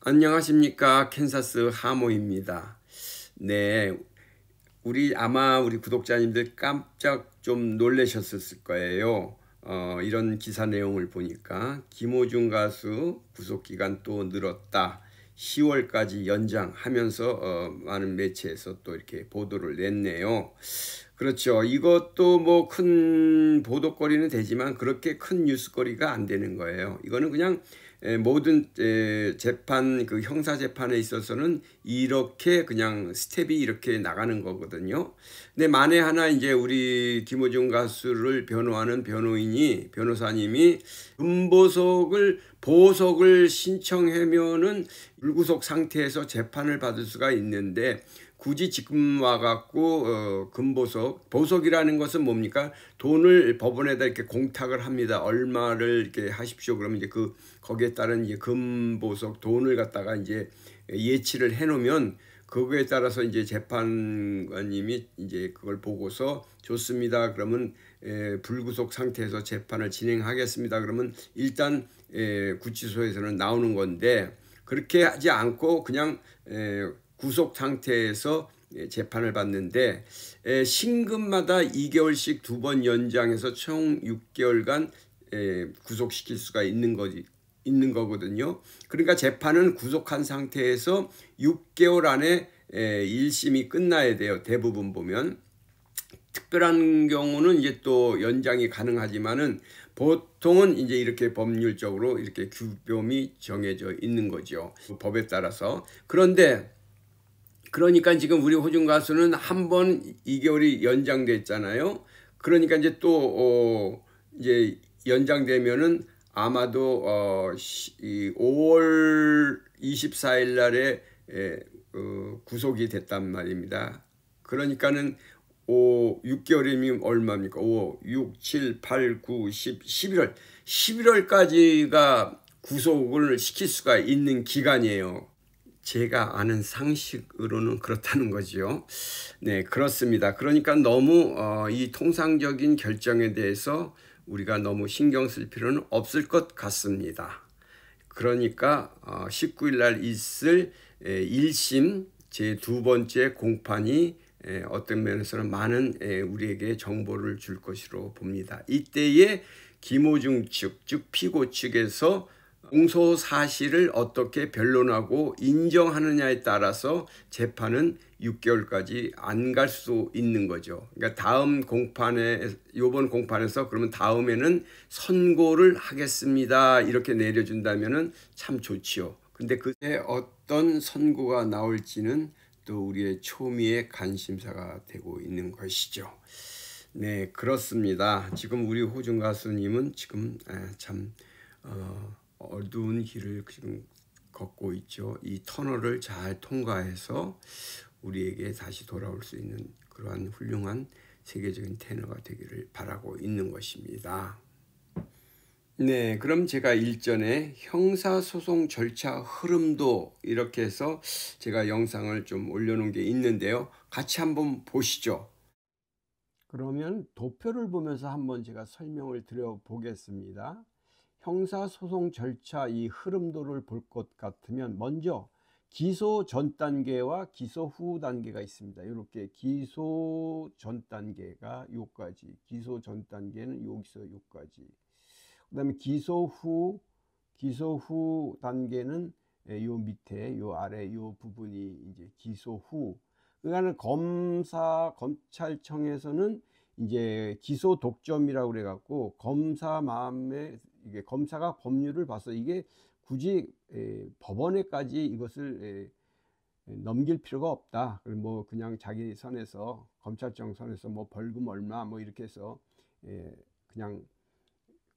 안녕하십니까. 캔사스 하모입니다. 네, 아마 우리 구독자님들 깜짝 좀 놀라셨을 거예요. 이런 기사 내용을 보니까 김호중 가수 구속기간 또 늘었다. 10월까지 연장하면서 많은 매체에서 또 이렇게 보도를 냈네요. 그렇죠. 이것도 뭐 큰 보도거리는 되지만 그렇게 큰 뉴스거리가 안 되는 거예요. 이거는 그냥 모든 재판, 그 형사 재판에 있어서는 이렇게 그냥 스텝이 이렇게 나가는 거거든요. 근데 만에 하나 이제 우리 김호중 가수를 변호하는 변호사님이 보석을 신청하면은 불구속 상태에서 재판을 받을 수가 있는데 굳이 지금 와갖고 보석이라는 것은 뭡니까? 돈을 법원에다 이렇게 공탁을 합니다. 얼마를 이렇게 하십시오. 그러면 이제 거기에 따른 이제 금보석 돈을 갖다가 이제 예치를 해놓으면 그거에 따라서 이제 재판관님이 이제 그걸 보고서 좋습니다. 그러면 불구속 상태에서 재판을 진행하겠습니다. 그러면 일단 구치소에서는 나오는 건데 그렇게 하지 않고 그냥 구속 상태에서 재판을 받는데 신금마다 2개월씩 2번 연장해서 총 6개월간 구속시킬 수가 있는 거거든요. 그러니까 재판은 구속한 상태에서 6개월 안에 1심이 끝나야 돼요. 대부분 보면. 특별한 경우는 이제 또 연장이 가능하지만은 보통은 이제 이렇게 법률적으로 이렇게 규범이 정해져 있는 거죠. 법에 따라서. 그러니까 지금 우리 호중 가수는 한 번 2개월이 연장됐잖아요. 그러니까 이제 또 이제 연장되면은 아마도 5월 24일 날에 구속이 됐단 말입니다. 그러니까는 6개월이면 얼마입니까? 5, 6, 7, 8, 9, 10, 11월. 11월까지가 구속을 시킬 수가 있는 기간이에요. 제가 아는 상식으로는 그렇다는 거죠. 네, 그렇습니다. 그러니까 너무 이 통상적인 결정에 대해서 우리가 너무 신경 쓸 필요는 없을 것 같습니다. 그러니까 19일 날 있을 1심 제2번째 공판이 어떤 면에서는 많은 우리에게 정보를 줄 것으로 봅니다. 이때에 김호중 측, 즉 피고 측에서 공소 사실을 어떻게 변론하고 인정하느냐에 따라서 재판은 6개월까지 안 갈 수 있는 거죠. 그러니까 이번 공판에서 그러면 다음에는 선고를 하겠습니다. 이렇게 내려준다면은 참 좋지요. 근데 그때 어떤 선고가 나올지는 또 우리의 초미의 관심사가 되고 있는 것이죠. 네, 그렇습니다. 지금 우리 호중 가수님은 지금 참 어두운 길을 지금 걷고 있죠. 이 터널을 잘 통과해서 우리에게 다시 돌아올 수 있는 그러한 훌륭한 세계적인 테너가 되기를 바라고 있는 것입니다. 네, 그럼 제가 일전에 형사소송 절차 흐름도 이렇게 해서 제가 영상을 좀 올려놓은 게 있는데요. 같이 한번 보시죠. 그러면 도표를 보면서 한번 제가 설명을 드려보겠습니다. 형사소송 절차 이 흐름도를 볼 것 같으면 먼저 기소 전 단계와 기소 후 단계가 있습니다. 이렇게 기소 전 단계가 요까지, 기소 전 단계는 여기서 요까지. 그다음에 기소 후 단계는 요 밑에 요 아래 요 부분이 이제 기소 후. 그러니까 검찰청에서는 이제 기소 독점이라고 그래 갖고 검사 마음에 이게 검사가 법률을 봐서 이게 굳이 법원에까지 이것을 넘길 필요가 없다. 뭐 그냥 자기 선에서 검찰청 선에서 뭐 벌금 얼마 뭐 이렇게 해서 그냥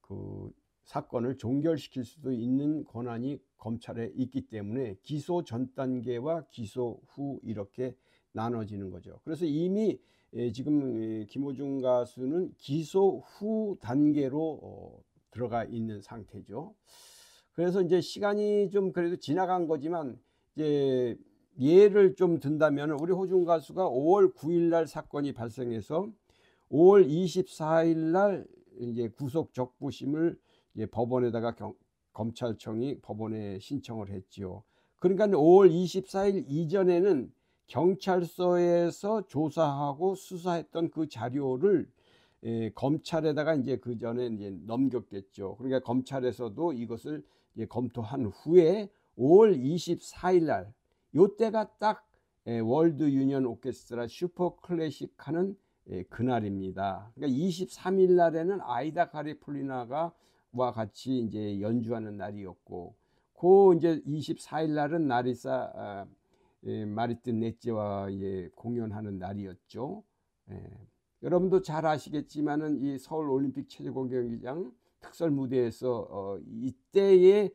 그 사건을 종결시킬 수도 있는 권한이 검찰에 있기 때문에 기소 전 단계와 기소 후 이렇게 나눠지는 거죠. 그래서 이미 지금 김호중 가수는 기소 후 단계로 들어가 있는 상태죠. 그래서 이제 시간이 좀 그래도 지나간 거지만 이제 예를 좀 든다면 우리 호중 가수가 5월 9일 날 사건이 발생해서 5월 24일 날 이제 구속 적부심을 법원에다가 검찰청이 법원에 신청을 했지요. 그러니까 5월 24일 이전에는 경찰서에서 조사하고 수사했던 그 자료를 검찰에다가 이제 그 전에 이제 넘겼겠죠. 그러니까 검찰에서도 이것을 이제 검토한 후에 5월 24일 날 요때가 딱 월드 유니언 오케스트라 슈퍼 클래식 하는 그날입니다. 그러니까 23일 날에는 아이다 카리폴리나가 와 같이 이제 연주하는 날이었고, 그 이제 24일 날은 나리사 마리튼 넷제와 공연하는 날이었죠. 여러분도 잘 아시겠지만은 이 서울 올림픽 체조공 경기장 특설 무대에서 이때에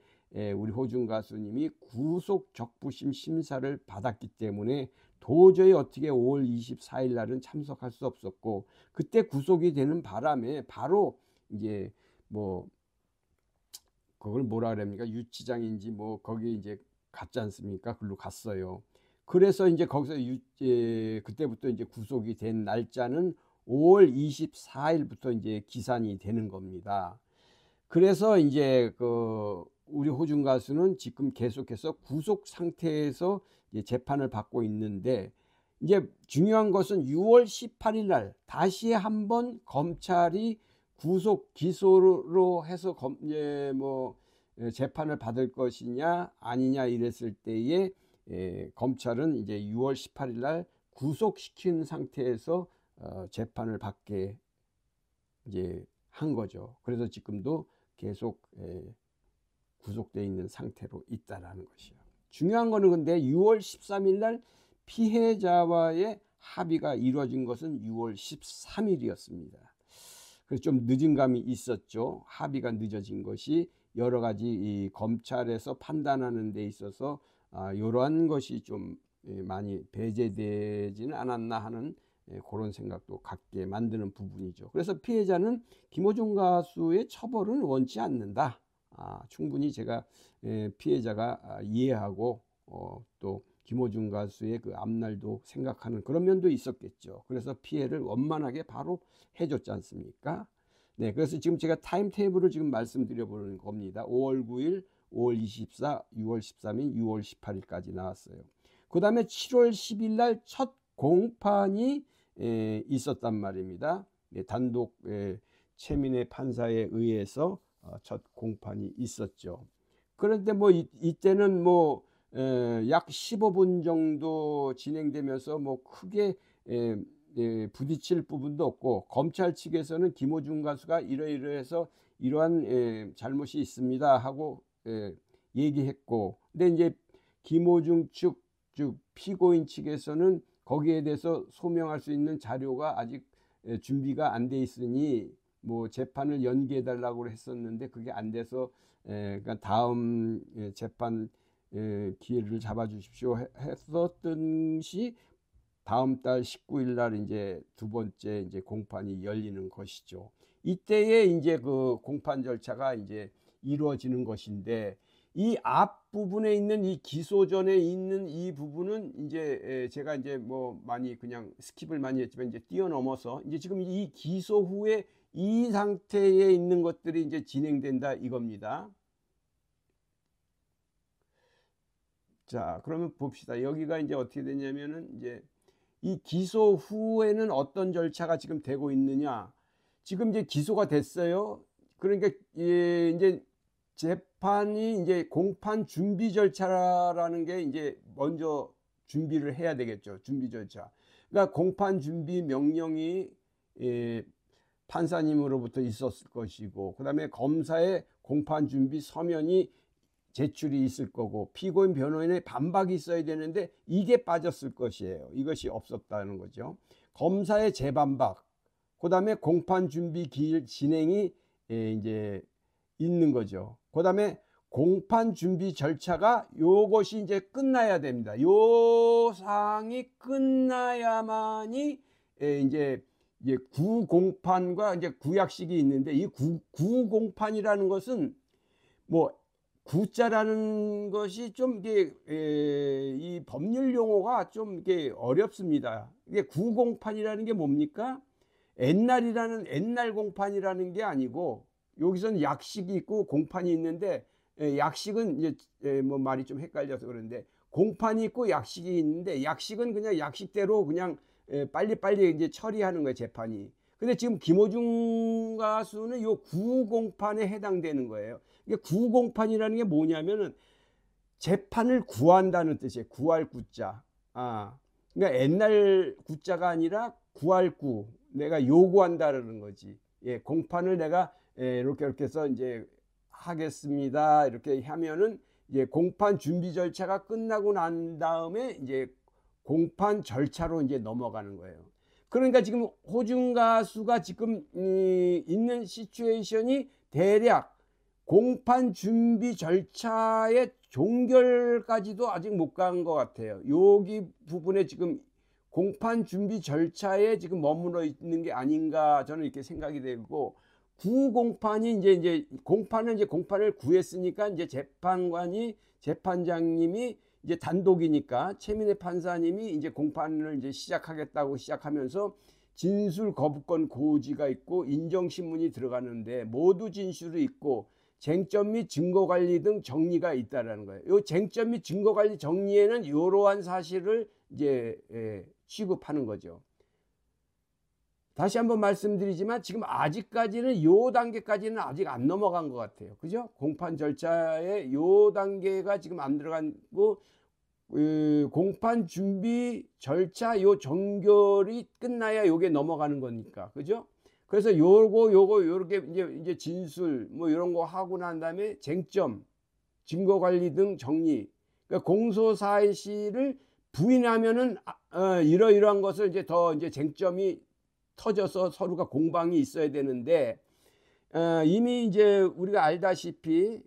우리 호중 가수님이 구속 적부심 심사를 받았기 때문에 도저히 어떻게 5월 24일 날은 참석할 수 없었고, 그때 구속이 되는 바람에 바로 이제 뭐 그걸 뭐라 그럽니까? 유치장인지 뭐 거기 이제 갔지 않습니까? 글로 갔어요. 그래서 이제 거기서 그때부터 이제 구속이 된 날짜는 5월 24일부터 이제 기산이 되는 겁니다. 그래서 이제 그 우리 호중 가수는 지금 계속해서 구속 상태에서 이제 재판을 받고 있는데, 이제 중요한 것은 6월 18일 날 다시 한번 검찰이 구속 기소로 해서 재판을 받을 것이냐 아니냐 이랬을 때에 검찰은 이제 6월 18일 날 구속시킨 상태에서 재판을 받게 이제 한 거죠. 그래서 지금도 계속 구속되어 있는 상태로 있다라는 것이요. 중요한 거는 근데 6월 13일 날 피해자와의 합의가 이루어진 것은 6월 13일이었습니다. 그래서 좀 늦은 감이 있었죠. 합의가 늦어진 것이 여러 가지 이 검찰에서 판단하는 데 있어서 이러한 것이 좀 많이 배제되지는 않았나 하는 그런 생각도 갖게 만드는 부분이죠. 그래서 피해자는 김호중 가수의 처벌은 원치 않는다. 충분히 제가 피해자가 이해하고 또 김호중 가수의 그 앞날도 생각하는 그런 면도 있었겠죠. 그래서 피해를 원만하게 바로 해줬지 않습니까? 네, 그래서 지금 제가 타임 테이블을 지금 말씀드려 보는 겁니다. 5월 9일, 5월 24, 6월 13일, 6월 18일까지 나왔어요. 그 다음에 7월 10일 날 첫 공판이 있었단 말입니다. 단독 최민혜 판사에 의해서 첫 공판이 있었죠. 그런데 뭐 이때는 뭐 약 15분 정도 진행되면서 뭐 크게 부딪힐 부분도 없고, 검찰 측에서는 김호중 가수가 이러이러해서 이러한 잘못이 있습니다 하고 얘기했고, 근데 이제 김호중 측, 즉 피고인 측에서는 거기에 대해서 소명할 수 있는 자료가 아직 준비가 안 돼 있으니 뭐 재판을 연기해 달라고 했었는데 그게 안 돼서 그러니까 다음 재판 기회를 잡아주십시오 했었던 시 다음 달 19일 날 이제 두 번째 이제 공판이 열리는 것이죠. 이때에 이제 그 공판 절차가 이제 이루어지는 것인데, 이 앞부분에 있는 이 기소전에 있는 이 부분은 이제 제가 이제 뭐 많이 그냥 스킵을 많이 했지만 이제 뛰어넘어서 이제 지금 이 기소 후에 이 상태에 있는 것들이 이제 진행된다 이겁니다. 자, 그러면 봅시다. 여기가 이제 어떻게 되냐면은 이제 이 기소 후에는 어떤 절차가 지금 되고 있느냐. 지금 이제 기소가 됐어요. 그러니까 이제 재판이 이제 공판 준비 절차라는 게 이제 먼저 준비를 해야 되겠죠. 준비 절차. 그러니까 공판 준비 명령이 판사님으로부터 있었을 것이고, 그다음에 검사의 공판 준비 서면이 제출이 있을 거고, 피고인 변호인의 반박이 있어야 되는데 이게 빠졌을 것이에요. 이것이 없었다는 거죠. 검사의 재반박, 그다음에 공판 준비 기일 진행이 이제 있는 거죠. 그다음에 공판 준비 절차가 요것이 이제 끝나야 됩니다. 요 사항이 끝나야만이 이제 구공판과 이제 구약식이 있는데, 이 구공판이라는 것은 뭐 구자라는 것이 좀 이게 이 법률 용어가 좀 이게 어렵습니다. 이게 구공판이라는 게 뭡니까? 옛날 공판이라는 게 아니고, 여기서는 약식이 있고 공판이 있는데 약식은 이제 뭐 말이 좀 헷갈려서 그런데 공판이 있고 약식이 있는데 약식은 그냥 약식대로 그냥 빨리빨리 이제 처리하는 거예요, 재판이. 근데 지금 김호중 가수는 요 구공판에 해당되는 거예요. 이게 구공판이라는 게 뭐냐면은 재판을 구한다는 뜻이에요. 구할 구자. 그러니까 옛날 구자가 아니라 구할 구. 내가 요구한다라는 거지. 예, 공판을 내가 이렇게 해서 이제 하겠습니다. 이렇게 하면은 이제 공판 준비 절차가 끝나고 난 다음에 이제 공판 절차로 이제 넘어가는 거예요. 그러니까 지금 호중 가수가 지금 있는 시츄에이션이 대략 공판 준비 절차의 종결까지도 아직 못 간 것 같아요. 여기 부분에 지금 공판 준비 절차에 지금 머물러 있는 게 아닌가 저는 이렇게 생각이 되고, 구공판이 이제 공판을 구했으니까 이제 재판장님이 이제 단독이니까 최민혜 판사님이 이제 공판을 이제 시작하겠다고 시작하면서 진술 거부권 고지가 있고 인정신문이 들어가는데 모두 진술이 있고 쟁점 및 증거관리 등 정리가 있다라는 거예요. 이 쟁점 및 증거관리 정리에는 이러한 사실을 이제 취급하는 거죠. 다시 한번 말씀드리지만 지금 아직까지는 요 단계까지는 아직 안 넘어간 것 같아요. 그죠? 공판 절차에 요 단계가 지금 안 들어가고 공판 준비 절차 요 종결이 끝나야 요게 넘어가는 거니까. 그죠? 그래서 요렇게 이제 진술 뭐 이런 거 하고 난 다음에 쟁점, 증거 관리 등 정리. 그러니까 공소 사실을 부인하면은 이러이러한 것을 이제 더 이제 쟁점이 터져서 서로가 공방이 있어야 되는데 이미 이제 우리가 알다시피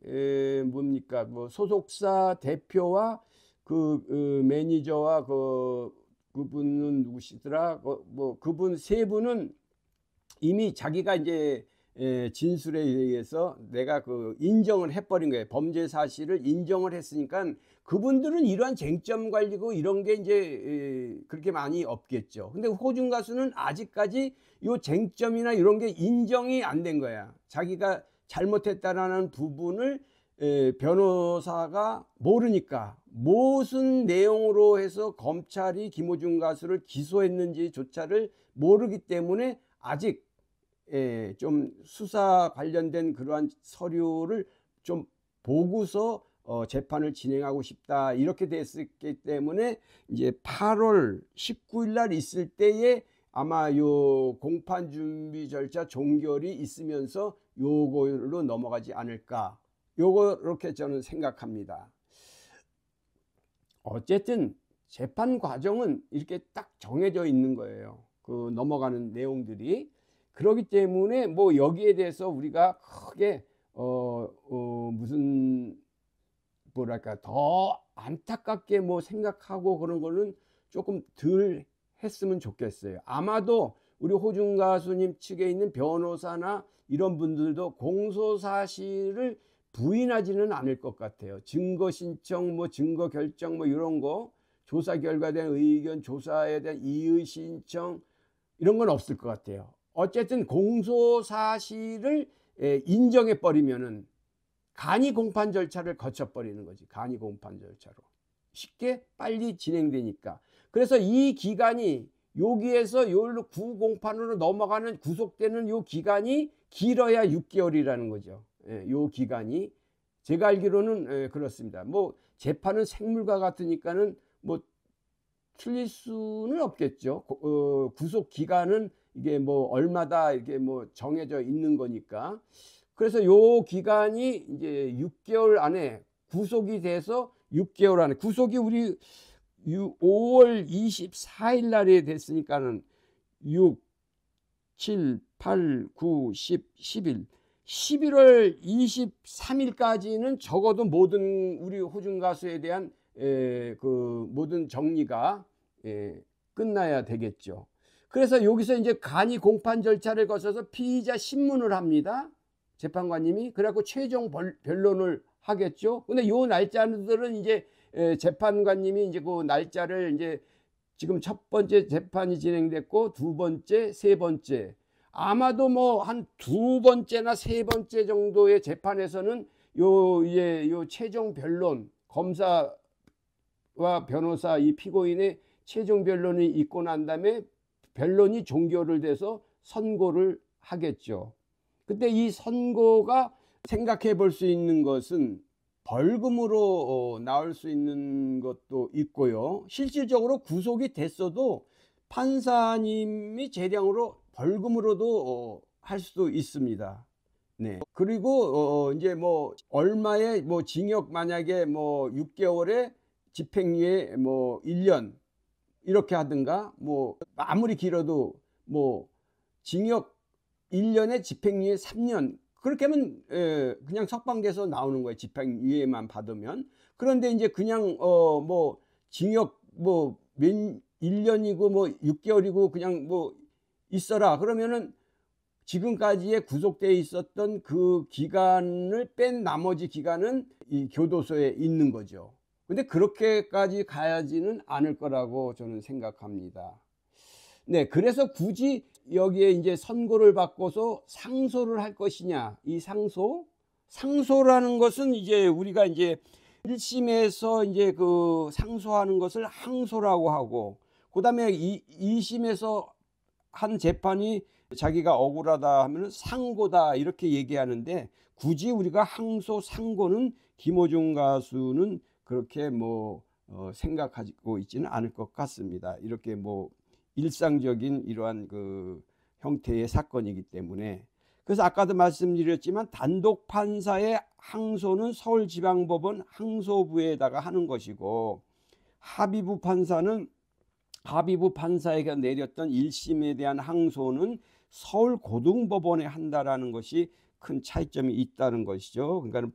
뭡니까 뭐 소속사 대표와 그 매니저와 그분은 누구시더라? 뭐 그분 세 분은 이미 자기가 이제 진술에 의해서 내가 인정을 해버린 거예요. 범죄 사실을 인정을 했으니까 그분들은 이러한 쟁점 관리고 이런 게 이제 그렇게 많이 없겠죠. 근데 호중 가수는 아직까지 요 쟁점이나 이런 게 인정이 안 된 거야. 자기가 잘못했다라는 부분을 변호사가 모르니까 무슨 내용으로 해서 검찰이 김호중 가수를 기소했는지조차를 모르기 때문에 아직 좀 수사 관련된 그러한 서류를 좀 보고서 재판을 진행하고 싶다 이렇게 됐기 때문에 이제 8월 19일 날 있을 때에 아마 요 공판 준비 절차 종결이 있으면서 요걸로 넘어가지 않을까, 요렇게 저는 생각합니다. 어쨌든 재판 과정은 이렇게 딱 정해져 있는 거예요. 그 넘어가는 내용들이. 그렇기 때문에 뭐 여기에 대해서 우리가 크게 무슨 뭐랄까 더 안타깝게 뭐 생각하고 그런 거는 조금 덜 했으면 좋겠어요. 아마도 우리 호중 가수님 측에 있는 변호사나 이런 분들도 공소 사실을 부인하지는 않을 것 같아요. 증거 신청, 뭐 증거 결정, 뭐 이런 거, 조사 결과에 대한 의견, 조사에 대한 이의 신청 이런 건 없을 것 같아요. 어쨌든 공소 사실을 인정해 버리면은 간이 공판 절차를 거쳐 버리는 거지. 간이 공판 절차로 쉽게 빨리 진행되니까. 그래서 이 기간이 여기에서 요로 구공판으로 넘어가는 구속되는 요 기간이 길어야 6개월이라는 거죠. 요 기간이 제가 알기로는 그렇습니다. 뭐 재판은 생물과 같으니까는 뭐 틀릴 수는 없겠죠. 구속 기간은 이게 뭐 얼마다 이게 뭐 정해져 있는 거니까. 그래서 요 기간이 이제 6개월 안에 구속이 돼서 6개월 안에 구속이 우리 5월 24일 날에 됐으니까는 6, 7, 8, 9, 10, 11, 11월 23일까지는 적어도 모든 우리 호중 가수에 대한 그 모든 정리가 끝나야 되겠죠. 그래서 여기서 이제 간이 공판 절차를 거쳐서 피의자 신문을 합니다. 재판관님이. 그래갖고 최종 변론을 하겠죠. 근데 요 날짜들은 이제 재판관님이 이제 그 날짜를 이제 지금 첫 번째 재판이 진행됐고 두 번째, 세 번째, 아마도 뭐 한 두 번째나 세 번째 정도의 재판에서는 요 최종 변론, 검사와 변호사 이 피고인의 최종 변론이 있고 난 다음에 변론이 종결을 돼서 선고를 하겠죠. 근데 이 선고가 생각해 볼 수 있는 것은 벌금으로 나올 수 있는 것도 있고요. 실질적으로 구속이 됐어도 판사님이 재량으로 벌금으로도 할 수도 있습니다. 네. 그리고 이제 뭐 얼마의 뭐 징역, 만약에 뭐 6개월에 집행유예 뭐 1년 이렇게 하든가, 뭐 아무리 길어도 뭐 징역 1년에 집행유예 3년, 그렇게 하면 그냥 석방돼서 나오는 거예요. 집행유예만 받으면. 그런데 이제 그냥 뭐 징역 뭐 1년이고 뭐 6개월이고 그냥 뭐 있어라 그러면은 지금까지의 구속돼 있었던 그 기간을 뺀 나머지 기간은 이 교도소에 있는 거죠. 근데 그렇게까지 가야지는 않을 거라고 저는 생각합니다. 네, 그래서 굳이 여기에 이제 선고를 받고서 상소를 할 것이냐, 이 상소라는 것은 이제 우리가 이제 1심에서 이제 그 상소하는 것을 항소라고 하고, 그다음에 2심에서 한 재판이 자기가 억울하다 하면 상고다 이렇게 얘기하는데, 굳이 우리가 항소 상고는 김호중 가수는 그렇게 뭐 생각하고 있지는 않을 것 같습니다. 이렇게 뭐 일상적인 이러한 그 형태의 사건이기 때문에. 그래서 아까도 말씀드렸지만 단독 판사의 항소는 서울지방법원 항소부에다가 하는 것이고, 합의부 판사에게 내렸던 1심에 대한 항소는 서울고등법원에 한다라는 것이 큰 차이점이 있다는 것이죠. 그러니까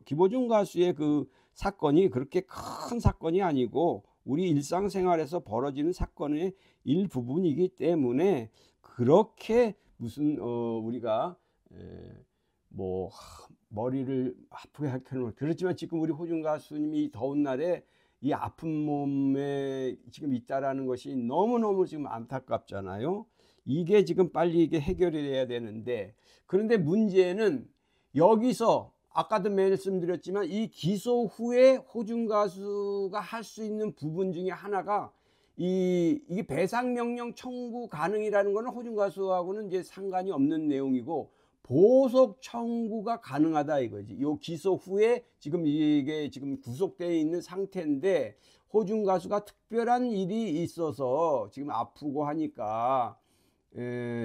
김호중 가수의 그 사건이 그렇게 큰 사건이 아니고 우리 일상생활에서 벌어지는 사건의 일부분이기 때문에, 그렇게 무슨 우리가 뭐 머리를 아프게 할 필요는, 그렇지만 지금 우리 호중 가수님이 더운 날에 이 아픈 몸에 지금 있다라는 것이 너무너무 지금 안타깝잖아요. 이게 지금 빨리 이게 해결이 돼야 되는데, 그런데 문제는 여기서 아까도 말씀드렸지만 이 기소 후에 호중 가수가 할 수 있는 부분 중에 하나가 이게 배상 명령 청구 가능이라는 거는 호중 가수하고는 이제 상관이 없는 내용이고, 보석 청구가 가능하다 이거지. 요 기소 후에 지금 이게 지금 구속되어 있는 상태인데, 호중 가수가 특별한 일이 있어서 지금 아프고 하니까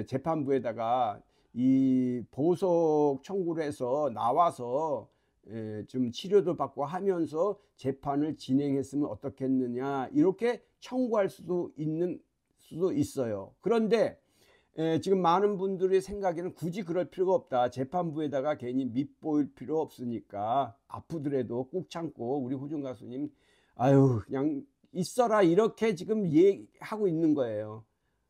재판부에다가 이 보석 청구를 해서 나와서 좀 치료도 받고 하면서 재판을 진행했으면 어떻겠느냐, 이렇게 청구할 수도 있어요. 그런데 지금 많은 분들의 생각에는 굳이 그럴 필요가 없다, 재판부에다가 괜히 밉보일 필요 없으니까 아프더라도 꾹 참고 우리 호중 가수님 아유 그냥 있어라, 이렇게 지금 얘기하고 있는 거예요.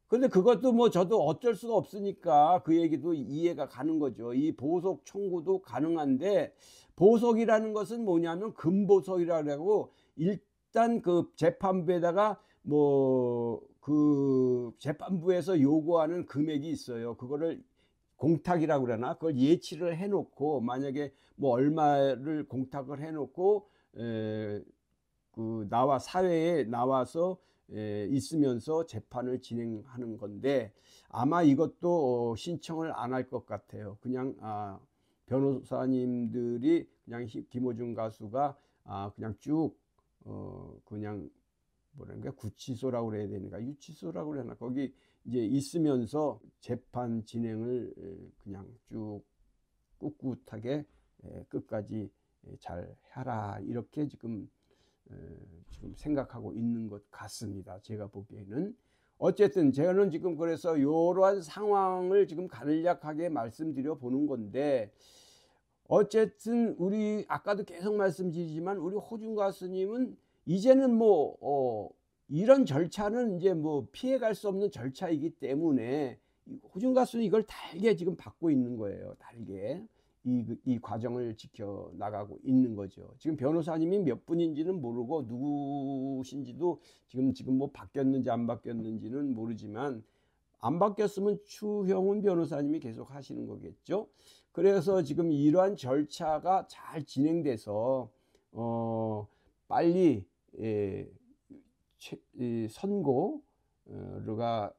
근데 그것도 뭐 저도 어쩔 수가 없으니까 그 얘기도 이해가 가는 거죠. 이 보석 청구도 가능한데, 보석이라는 것은 뭐냐면 금보석이라고 하고, 일단 그 재판부에다가 뭐 그 재판부에서 요구하는 금액이 있어요. 그거를 공탁이라고 그러나, 그걸 예치를 해놓고, 만약에 뭐 얼마를 공탁을 해놓고 그 사회에 나와서 있으면서 재판을 진행하는 건데, 아마 이것도 신청을 안 할 것 같아요. 그냥 변호사님들이 그냥 김호중 가수가 그냥 쭉 그냥 뭐랄까 구치소라고 그래야 되는가 유치소라고 그러나, 거기 이제 있으면서 재판 진행을 그냥 쭉 꿋꿋하게 끝까지 잘 해라, 이렇게 지금 생각하고 있는 것 같습니다. 제가 보기에는. 어쨌든 저는 지금 그래서 이러한 상황을 지금 간략하게 말씀드려 보는 건데, 어쨌든 우리 아까도 계속 말씀드리지만 우리 호중 가수님은 이제는 뭐 이런 절차는 이제 뭐 피해갈 수 없는 절차이기 때문에 호중 가수는 이걸 달게 지금 받고 있는 거예요. 달게 이 과정을 지켜 나가고 있는 거죠. 지금 변호사님이 몇 분인지는 모르고 누구신지도 지금 뭐 바뀌었는지 안 바뀌었는지는 모르지만, 안 바뀌었으면 추형훈 변호사님이 계속 하시는 거겠죠. 그래서 지금 이러한 절차가 잘 진행돼서 빨리 이 선고가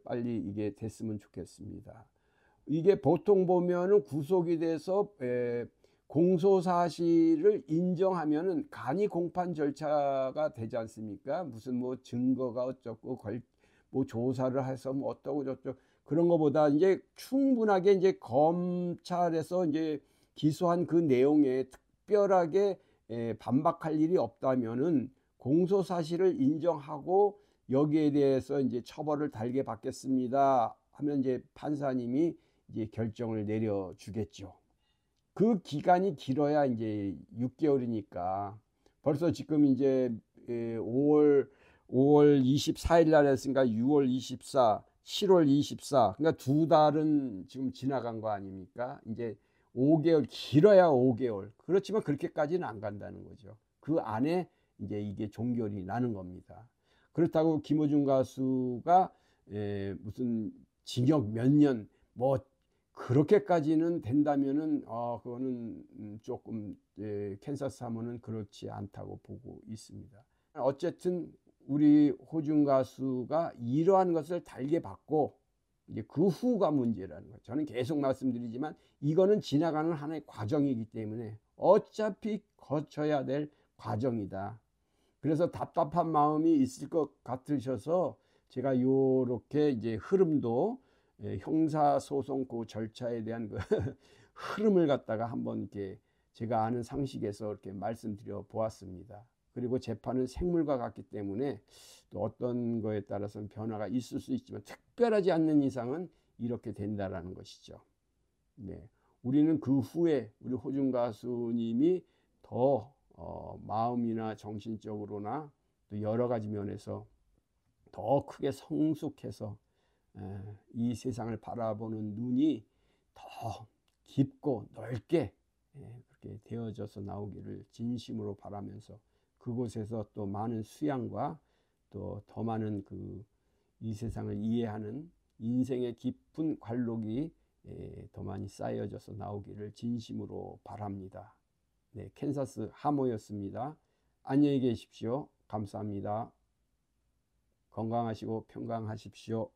빨리 이게 됐으면 좋겠습니다. 이게 보통 보면은 구속이 돼서 공소 사실을 인정하면은 간이 공판 절차가 되지 않습니까? 무슨 뭐 증거가 어쩌고 뭐 조사를 해서 뭐 어떠고 저쩌고 그런 것보다 이제 충분하게 이제 검찰에서 이제 기소한 그 내용에 특별하게 반박할 일이 없다면은 공소 사실을 인정하고 여기에 대해서 이제 처벌을 달게 받겠습니다 하면 이제 판사님이 이제 결정을 내려주겠죠. 그 기간이 길어야 이제 6개월이니까 벌써 지금 이제 5월 24일 날 했으니까 6월 24, 7월 24, 그러니까 2달은 지금 지나간 거 아닙니까? 이제 5개월, 길어야 5개월. 그렇지만 그렇게까지는 안 간다는 거죠. 그 안에 이제 이게 종결이 나는 겁니다. 그렇다고 김어준 가수가 무슨 징역 몇 년 뭐 그렇게까지는 된다면은 그거는 조금 캔사스 하면은 그렇지 않다고 보고 있습니다. 어쨌든 우리 호준 가수가 이러한 것을 달게 받고 이제 그 후가 문제라는 거예요. 저는 계속 말씀드리지만 이거는 지나가는 하나의 과정이기 때문에 어차피 거쳐야 될 과정이다. 그래서 답답한 마음이 있을 것 같으셔서 제가 요렇게 이제 흐름도 형사소송 그 절차에 대한 그 흐름을 갖다가 한번 이렇게 제가 아는 상식에서 이렇게 말씀드려 보았습니다. 그리고 재판은 생물과 같기 때문에 또 어떤 거에 따라서는 변화가 있을 수 있지만 특별하지 않는 이상은 이렇게 된다라는 것이죠. 네, 우리는 그 후에 우리 호준 가수님이 더 마음이나 정신적으로나 또 여러 가지 면에서 더 크게 성숙해서 이 세상을 바라보는 눈이 더 깊고 넓게 그렇게 되어져서 나오기를 진심으로 바라면서 그곳에서 또 많은 수양과 또 더 많은 이 세상을 이해하는 인생의 깊은 관록이 더 많이 쌓여져서 나오기를 진심으로 바랍니다. 네, 캔사스 하모였습니다. 안녕히 계십시오. 감사합니다. 건강하시고 평강하십시오.